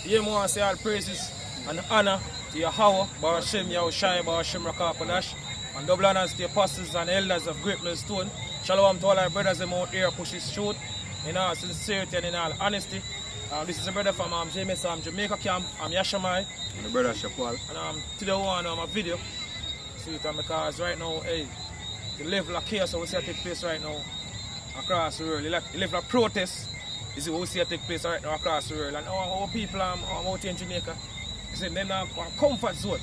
You want to say all praises and honor to Yahweh, Baruch Shem, Yahushai, Baruch Shem Rakapadash, and double honors to the apostles and elders of Great Millstone. Shalom to all our brothers and out here push his truth in all sincerity and in all honesty. This is a brother from Jamaica camp. I'm Yashamai. And the brother Shapwal. And today we want my video. See it because right now, hey, the level of chaos we see take place right now across the world. The level of protest is what we see take place right now across the world. And our people out here in Jamaica, you see, they're not a comfort zone.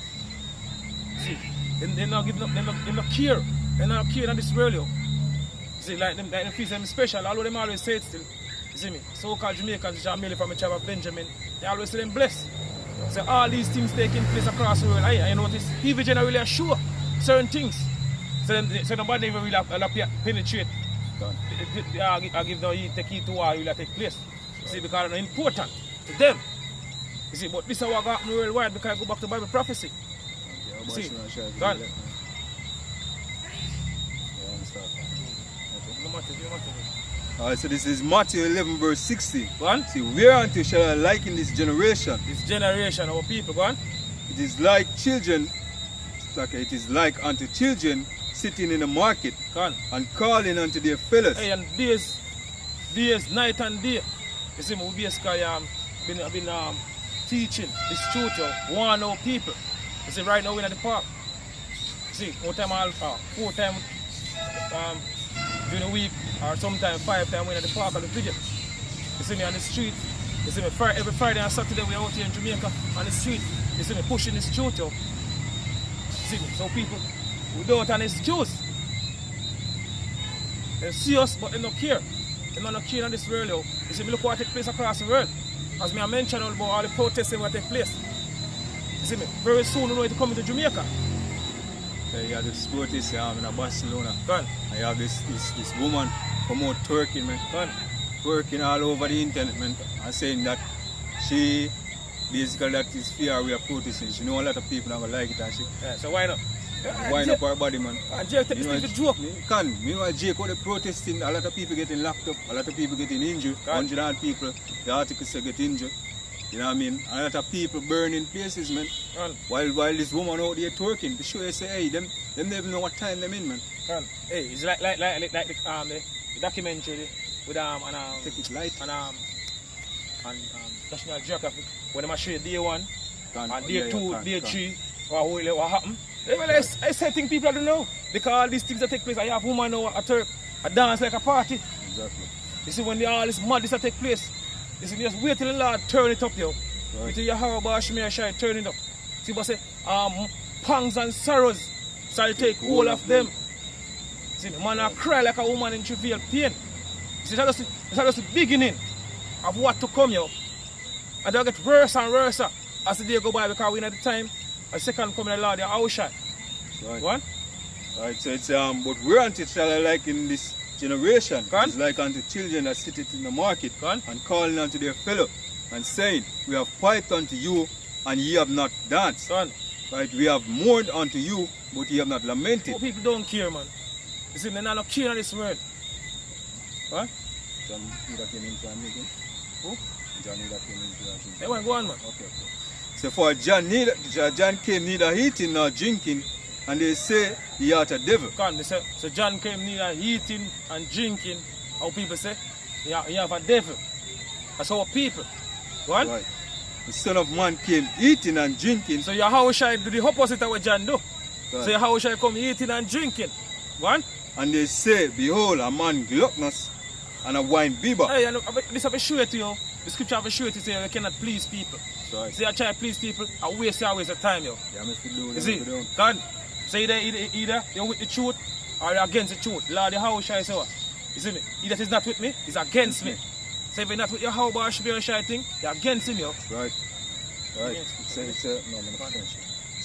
See, they're not giving up, they're not care. They're not care in this world. See, like them feel them special, although them always say it still. You see me? So-called Jamaicans, which are mainly from the tribe of Benjamin, they always say them blessed. So all these things taking place across the world, I notice people generally are sure certain things. So nobody even really penetrate. I give the take heed to what will take place. You see, because it's important to them. You see, but this is what happened worldwide because I go back to Bible prophecy. You see, God. Alright, so this is Matthew 11 verse 60. Go on. See, whereunto shall I liken this generation? This generation, our people, go on. It is like children, it is like unto children sitting in the market and calling unto their fellows. Hey, and days, night and day. You see, we basically been teaching this tutor, warn our people. You see, right now we're in the park. You see, one time alpha, 4 times during the week, or sometimes 5 times we're in the park on the video. You see me on the street. You see me every Friday and Saturday we're out here in Jamaica on the street. You see me pushing this tutor. You see me, so people without an excuse. They see us, but they don't care. They don't care in this world. Yo. You see me, look what takes place across the world. As I mentioned about all the protests that take place. You see me, very soon we're going to come into Jamaica. You have this protest in Barcelona. Gone. And you have this woman from out twerking, man. Gone. Twerking all over the internet, man. And saying that she basically that is fear we are protesting. She know a lot of people are going to like it and she. Yeah, so why not? Wind up her body, man. And Jake take this a joke. Meanwhile, Jake, all the protesting, a lot of people getting locked up, a lot of people getting injured. 100 people, the articles say get injured. You know what I mean? A lot of people burning places, man. While this woman out there twerking, to show you say, hey, them never know what time them in, man. Hey, it's like the documentary with Take it light. And National Geographic when they show you day 1 and day 2, day 3, what happened. I say things people don't know because all these things that take place. I have woman now a dance like a party. Exactly. You see when all this madness that take place. You see, just wait till the Lord turn it up, yo. Right. Wait till Yahweh Baruch Shem Yahushai turn it up. See what I say? Pangs and sorrows shall take hold of them. See, the man cry like a woman in travail pain. See, that's just the beginning of what to come, yo. And they'll get worse and worse as the day go by because we're at the time a second coming of the Lord Yahushai. Right. What? Right, so it's but whereunto shall I like in this generation? Gone? It's like unto children that sit in the market Gone? and calling unto their fellow and saying, we have piped unto you and ye have not danced. Gone? Right, we have mourned unto you, but ye have not lamented. Oh, people don't care, man. You see, they're not care in this world. What? John Nida came into a meeting. Who? John Nida came into a meeting. They want to go on, man. Okay. So for John came neither eating nor drinking, and they say he art a devil. They say, so John came neither eating and drinking. How people say, he have a devil. That's our people. What? Right. The Son of Man came eating and drinking. So Yahushai do the opposite of what John do. Right. So Yahushai come eating and drinking. What? And they say, behold, a man gluttonous and a wine bibber. Hey, this have a show to you. The scripture have a show to say you cannot please people. Right. See, I try to please people, I waste your time, yo. Yeah, if you do, you see, God, so either you're with the truth or you're against the truth. Lord, how shall I say what? You see me? Either he's not with me, he's against me. So if you're not with your how about should be a shy thing, you're against him, yo. Right. It's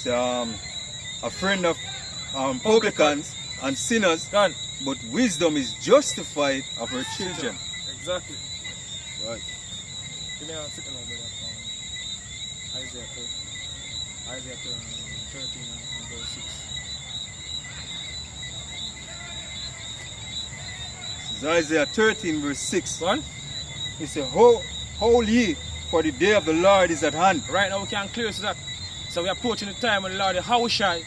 a friend of publicans and sinners, God. but wisdom is justified of her children. Exactly. Right. Give me a second over there. Isaiah 13 and verse 6. This is Isaiah 13 verse 6. One? It says, Hold ye for the day of the Lord is at hand. Right now we can clear to that. So we are approaching the time when the Lord, how shy,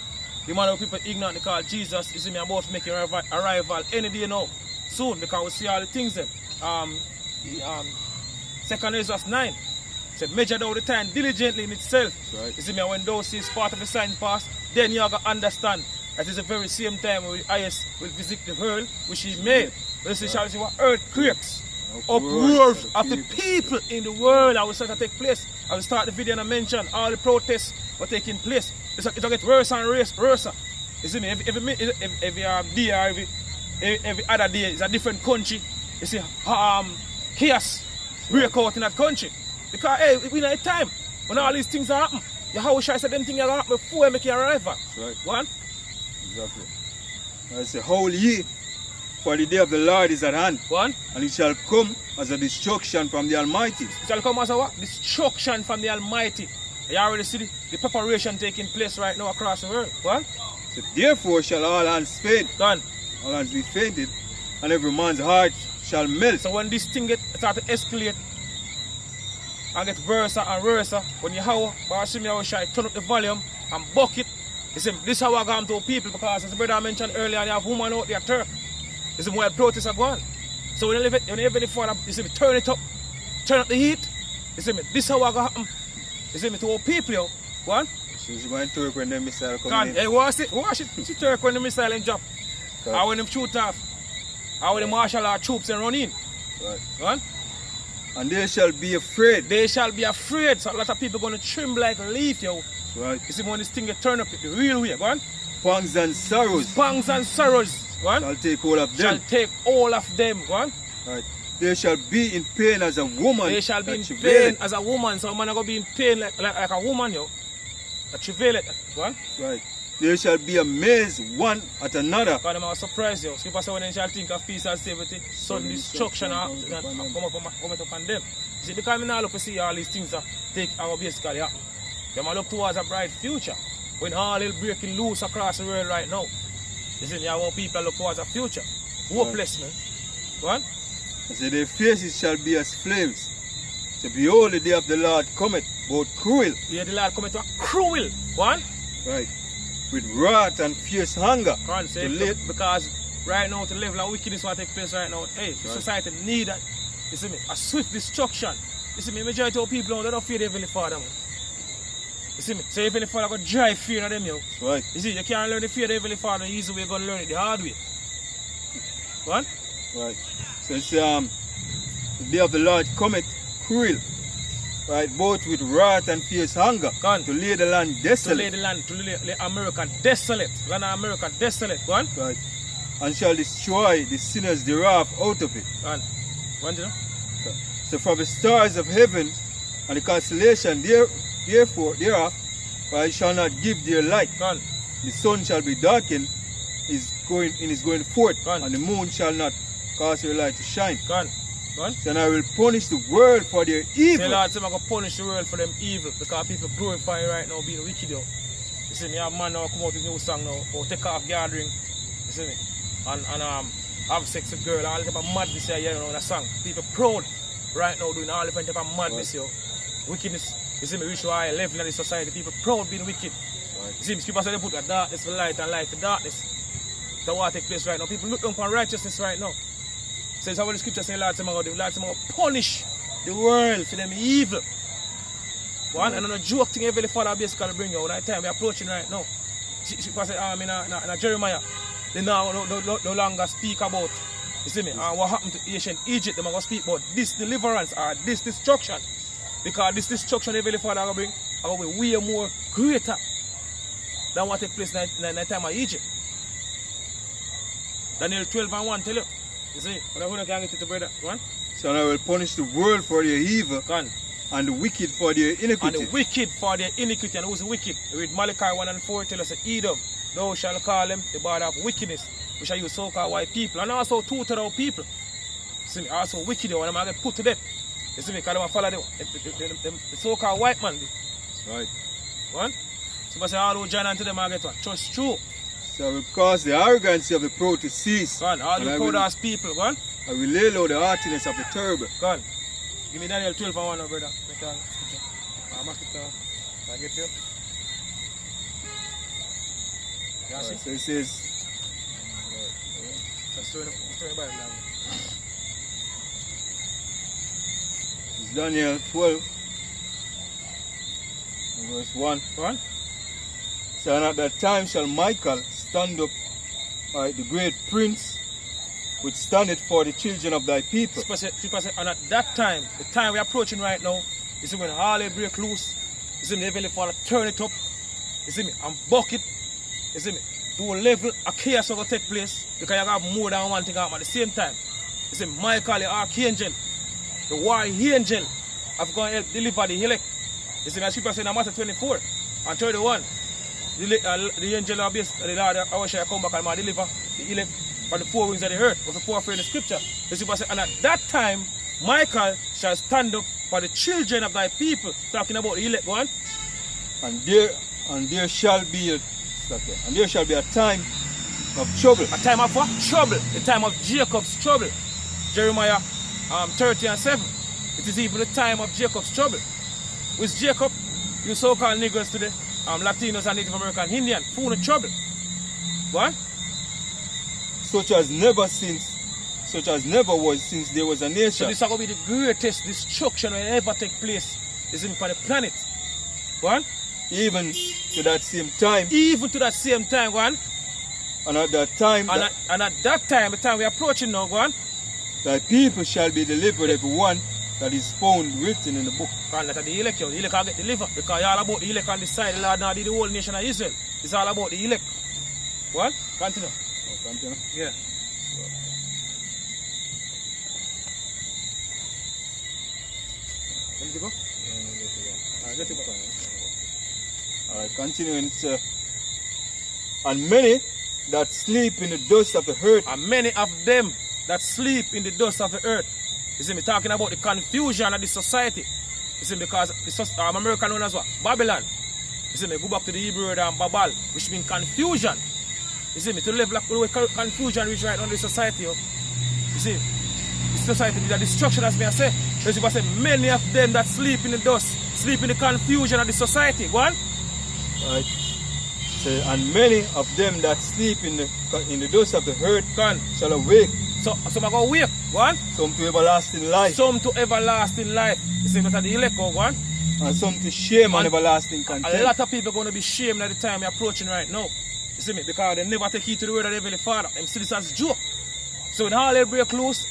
the amount of people ignorant they call Jesus, is about to make a arrival any day now. Soon, because we see all the things then. 2 Ezra 9 said, measure down the time diligently in itself. Right. You see me, when those see part of the sign pass, then you are going to understand that it's the very same time when the highest will visit the world which he made. But you shall see what earthquakes, uproars of the people in the world that will start to take place. I will start the video and I mention all the protests were taking place. It'll get worse and worse. You see me, every day or every other day is a different country. You see, chaos break out in that country. Because, hey, we know time when all these things happen. How should I say them things happen before I make your arrival? Right. One? Exactly. I say, hold ye, for the day of the Lord is at hand. One? And it shall come as a destruction from the Almighty. It shall come as a what? Destruction from the Almighty. You already see the preparation taking place right now across the world. What? So therefore shall all hands faint. Done. All hands be fainted, and every man's heart shall melt. So when this thing start to escalate and get worse and worse, when you howl, but see me how shy, turn up the volume and bucket. You see, this is how I come to people, because as the brother mentioned earlier, you have women out there turf. You see, where protests are going. So when you live in the father, you see me, turn it up, turn up the heat. You see me, this is how I happen. You see me, to all people, yo. Go on. So she's going to Turk when the missile come in. Hey, watch it. She Turk when the missile and drop. Or when them shoot off. Or when the martial law troops and run in. Right. Go on. And they shall be afraid. They shall be afraid. So a lot of people going to trim like a leaf, yo. Right. You see, when this thing get turned up the real way. Go on. Pangs and sorrows. Pangs and sorrows. Go on. Shall take all of them. Shall take all of them. Go on. Right. They shall be in pain as a woman. They shall be in pain as a woman. So a man are going to be in pain like a woman, yo. A travail it. Go on. Right. They shall be amazed one at another. God, I'm surprised, yo. Scripture says when they shall think of peace and safety, sudden destruction come upon them. You see, because we now look to see all these things that take our basically happen. They might look towards a bright future. When all is breaking loose across the world right now. You see, our people look towards a future. Hopeless, man. Go on. I say, their faces shall be as flames. So behold, the day of the Lord cometh, both cruel. Yeah, the Lord cometh to a cruel one. Right. With wrath and fierce hunger. Can't say because right now to live like wickedness what take place right now. Hey, the society need that. You see me, a swift destruction. You see me, majority of people now, they don't fear the Heavenly Father, man. You see me? So Heavenly Father got drive fear in them, yo. Right. You see, you can't learn the fear of the Heavenly Father the easy way, you're gonna learn it the hard way. What? Right. So it's the day of the Lord cometh cruel. Right, both with wrath and fierce hunger. Gone. To lay the land desolate. To lay the land, to lay America desolate. Land of America desolate. Go on. Right. And shall destroy the sinners thereof out of it. Go on. Want to know? So from the stars of heaven and the constellation therefore thereof, for it shall not give their light. Go on. The sun shall be darkened is going forth, Gone. and the moon shall not cause her light to shine. Go on. Go on. Then I will punish the world for their evil. Say, Lord, I'm going to punish the world for them evil, because people glorify right now being wicked, yo. You see me, have man now come out with a new song now, or take off gathering, you see me, and have sex with girl, all the type of madness here, you know, in a song. People proud right now doing all different type of madness, yo. Wickedness, you see me, reach to high level in the society, people proud being wicked. Right. You see me, Scripture say they put a darkness for light and light for darkness. That's what take place right now. People look down upon righteousness right now. So it's how the scripture says, Lord, I'm going to punish the world for them evil. One, and on a joke thing, every father basically bring you. That time we're approaching right now. Scripture says, in Jeremiah, they now no longer speak about, you see me, what happened to ancient Egypt. They're going to speak about this deliverance or this destruction. Because this destruction every father will bring, will be way more greater than what take place in the time of Egypt. Daniel 12:1 tell you. You see, but I can't get it to brother. One. So I will punish the world for their evil. Gone. And the wicked for their iniquity. And the wicked for their iniquity. And who's wicked? We read Malachi 1:4 tell us, Edom, thou shalt call them the border of wickedness, which are you so-called white people. And also two-thirds of people. See me, also wicked, and I'm going to put to death. You see me, because they follow the so-called white man. Right. One. So I say, all who join unto them, I get one. Trust true. So I will cause the arrogancy of the proud to cease. Gone. All the proud ass people, gone. I will lay low the haughtiness of the terrible. Gone. Give me Daniel 12 and 1 now, brother. I'm asking to get you. Yeah, see? So it says, Story Bible now. it's Daniel 12, verse 1. Go on. So, and at that time shall Michael stand up, the great prince, which standeth for the children of thy people. People say, and at that time, the time we're approaching right now, you see when all they break loose, you see me, the Heavenly Father turn it up, you see me, and buck it, you see me, to a level of chaos will take place, because you have more than one thing happen at the same time. You see, Michael, the archangel, the war angel, have gone help deliver the elect. You see, as people say in Matthew 24 and 31, the angel of the Lord, I shall come back and deliver the elect from the four winds of the earth, was the four in the scripture. You see, and at that time, Michael shall stand up for the children of thy people. Talking about the elect one. And there shall be a time of trouble. A time of what? Trouble. The time of Jacob's trouble. Jeremiah 30 and 7. It is even the time of Jacob's trouble. With Jacob, you so-called niggers today, Latinos and Native American Indian, full of trouble. What? Such as never was since there was a nation. So this is going to be the greatest destruction that will ever take place is in the planet. What? Even to that same time. Even to that same time, one. And at that time. And at that time, the time we are approaching now, one. Thy people shall be delivered, every one that is found written in the book. And let the elect, the elect will get delivered. Because it's all about the elect on the side. The Lord now did the whole nation of Israel. It's all about the elect. What? Continue. Oh, continue? Yeah. Let me go. Get it go. Alright, continuing. And many that sleep in the dust of the earth. And many of them that sleep in the dust of the earth. You see me talking about the confusion of the society. You see, because the American known as what? Babylon. You see me go back to the Hebrew word Babal, which means confusion. You see me to the level of confusion which right now in the society. You see, the society is a destruction, as me I say. Because you say many of them that sleep in the dust, sleep in the confusion of the society. Go on. Right. So, and many of them that sleep in the dust of the earth shall awake. So some are going to wake. Go on. Some to everlasting life. Some to everlasting life. You see that the elect go on. And some to shame and everlasting contempt. A lot of people are going to be shamed at the time we're approaching right now. You see me? Because they never take heed to the word of the Heavenly Father. Them still it's as joke. So when all they break loose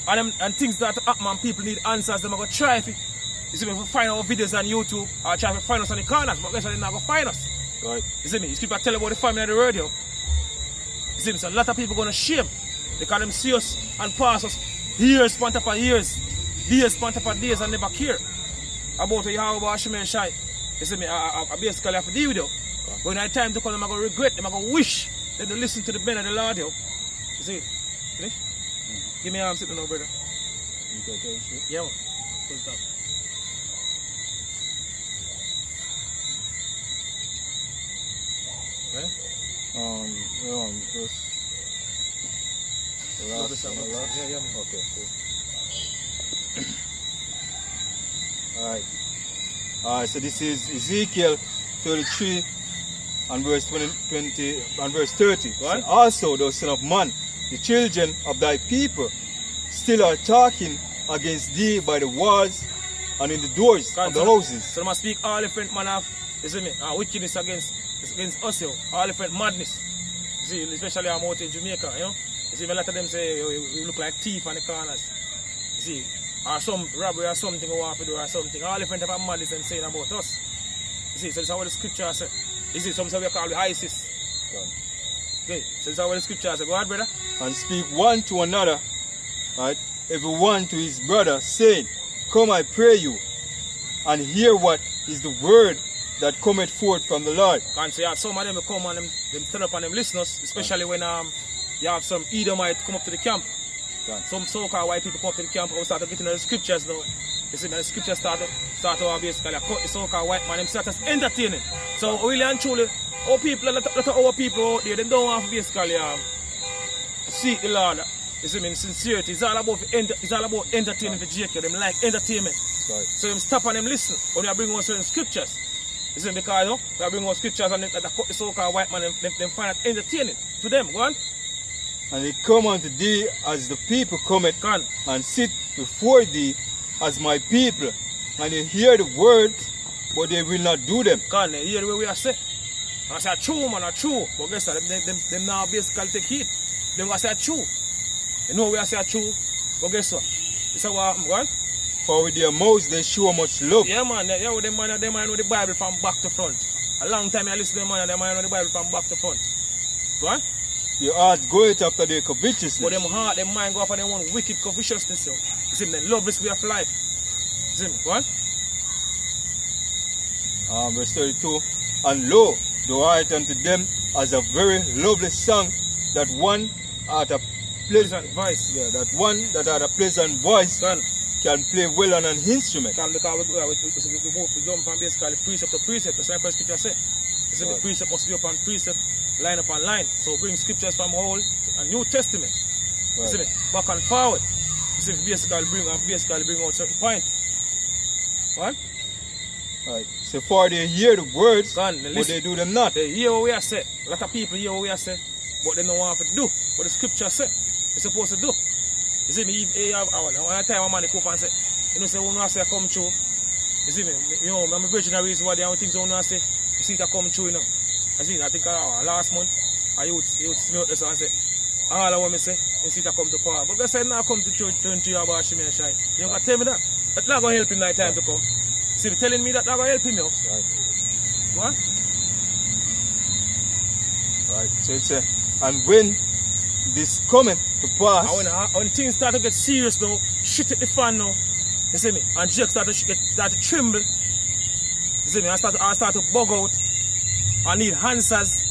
and things that happen and people need answers, they're going to try it. You see me? If we find our videos on YouTube or try to find us on the corners, but guess what? They're not going to find us. Right. You see me? You people tell about the family on the radio. You see me? So a lot of people are going to shame. Because them see us and pass us years upon top of years, days upon top of days and never care about what you have about Shemay Shai. You see me, I basically have to deal with you. But when I time to come, I'm going to regret, I'm going to wish that they listen to the men of the Lord. You see? Finish? Give me an arm sitting now, brother. Yeah, man. Close it up. Right? Just Yeah, man. Okay, cool. Alright, so this is Ezekiel 33 and verse 20 and verse 30. Right. So also, thou son of man, the children of thy people still are talking against thee by the walls and in the doors of the houses. So they must speak all different man of, you see me, wickedness against us, all different madness. You see, especially I'm out in Jamaica, you know. You see, a lot of them say we look like thief on the corners. You see, or some robbery or something we want to do or something. All different type of madness them saying about us. You see, so this is what the scripture says. You see, some say we call it ISIS. Okay, so this is what the scripture says. Go ahead, brother. And speak one to another, right? Every one to his brother, saying, Come, I pray you, and hear what is the word that cometh forth from the Lord. And so yeah, some of them will come and them turn up and them listen us, especially when you have some Edomite come up to the camp. Some so-called white people come up to the camp and we start getting the scriptures now. You see, the scriptures start to basically cut the so-called white man, them start to entertaining. So really and truly, our people, a lot of our people out there, they don't want to basically seek the Lord You see me, in sincerity. It's all about entertaining for JK. Them like entertainment. Right. So them stop and them listen. When you bring out certain scriptures. You see, because you know, they bring out scriptures and the so-called white man, them find it entertaining to them. Go on. And it come unto thee as the people cometh, Go on. and sit before thee as my people. And they hear the words, but they will not do them. Go on, you hear the way we are say. And I say, true, man, true. But guess what? Them now basically take heat. Them going to say true. You know we are say true. But guess what? It's a what happened, go on. For with their mouths they show much love. Yeah, man. Yeah, with them man know the Bible from back to front. A long time I listen to them man, they know the Bible from back to front. Go on. Your heart goeth after their covetousness. But them heart, them mind go after them one wicked covetousness. You see me? They love this way of life. You see me? Go on. Verse 32. And lo, thou art unto them as a very lovely song, that one at a pleasant voice. Yeah, that one that had a pleasant voice can play well on an instrument. Because we jump from basically precept to precept. The same scripture say. You see, the precept must be upon precept, line upon line. So bring scriptures from Old and New Testament. You see me? Back and forward. You see, basically bring out certain point. What? Right. So far they hear the words, but listen. they do them not. They hear what we are saying. A lot of people hear what we are saying, but they don't want to do what the scripture say. They're supposed to do. You see me, one time a man come up and say, you know, say, when I say come true, you see me, you know, I'm a virgin reason why the only things I say, you see it come true, you know. I see, I think last month, I used to smell this and say, all I want me say, you see it come to power. But I said, now come to church, turn to you about Shimei and Shai. You know, tell me that. That's not going to help him that time to come. See, you're telling me that not going to help him, you know. Right. What? Right. So it's and when this cometh to pass, and when things start to get serious now, shit at the fan now, you see me, and Jake start to tremble, you see me, I start to bug out, I need answers.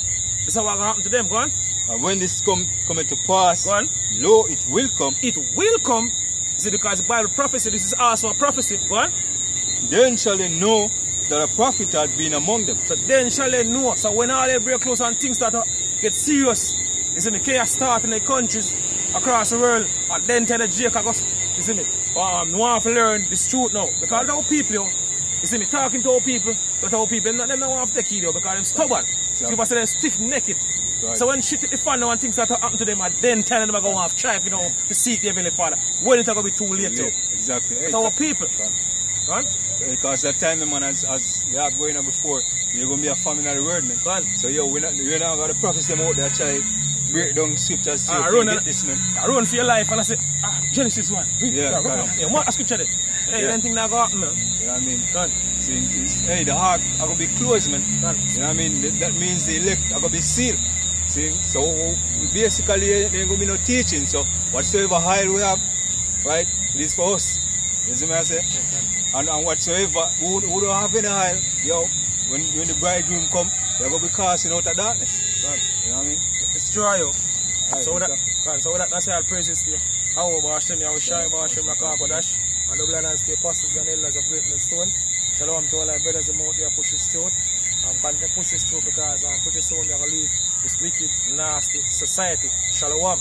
This is what happened to them, go on. And when this cometh to pass, go on. Lo, it will come. It will come. You see, because the Bible prophecy, this is also a prophecy, go on. Then shall they know that a prophet had been among them. So then shall they know. So when all they break close and things start to get serious, you see me, chaos start in the countries across the world, and then tell the Jake, you see me, want to learn this truth now. Because our people, you see me, talking to our people, but our people, them don't want to take heed, because they're stubborn. Exactly. People say they're stiff-necked. Right. So when shit hit the fan now and things start to happen to them, and then telling them they're going to try, you know, to seek the Heavenly Father. When it's going to be too late, too. Exactly. It's our people. Right? Because that time, man, as we have going on before, you're going to be a famine of the word, man. Right. So, we're not going to prophesy them out there, try break down scriptures so you get this, man. I run for your life and I say, Genesis 1. What a scripture there? Hey, anything that got happen, man. You know what I mean? Done. Hey, the heart are going to be closed, man. Done. You know what I mean? That means the elect are going to be sealed. See? So, basically, there ain't going to be no teaching. So, whatsoever hide we have, right, it is for us. You see what I say? And whatsoever, who don't have any hide, when the bridegroom come, they're going to be casting out of darkness. Done. You know what I mean? It's dry, yo. Right, so that I say I'll praise this to you. How about Hashem, I will shine about Hashem, Kodash, and the blood and the apostles and elders of Great Millstone. Shalom to all our brothers and out there push this through. And push this through because pretty soon they're going to leave this wicked, nasty society. Shalom.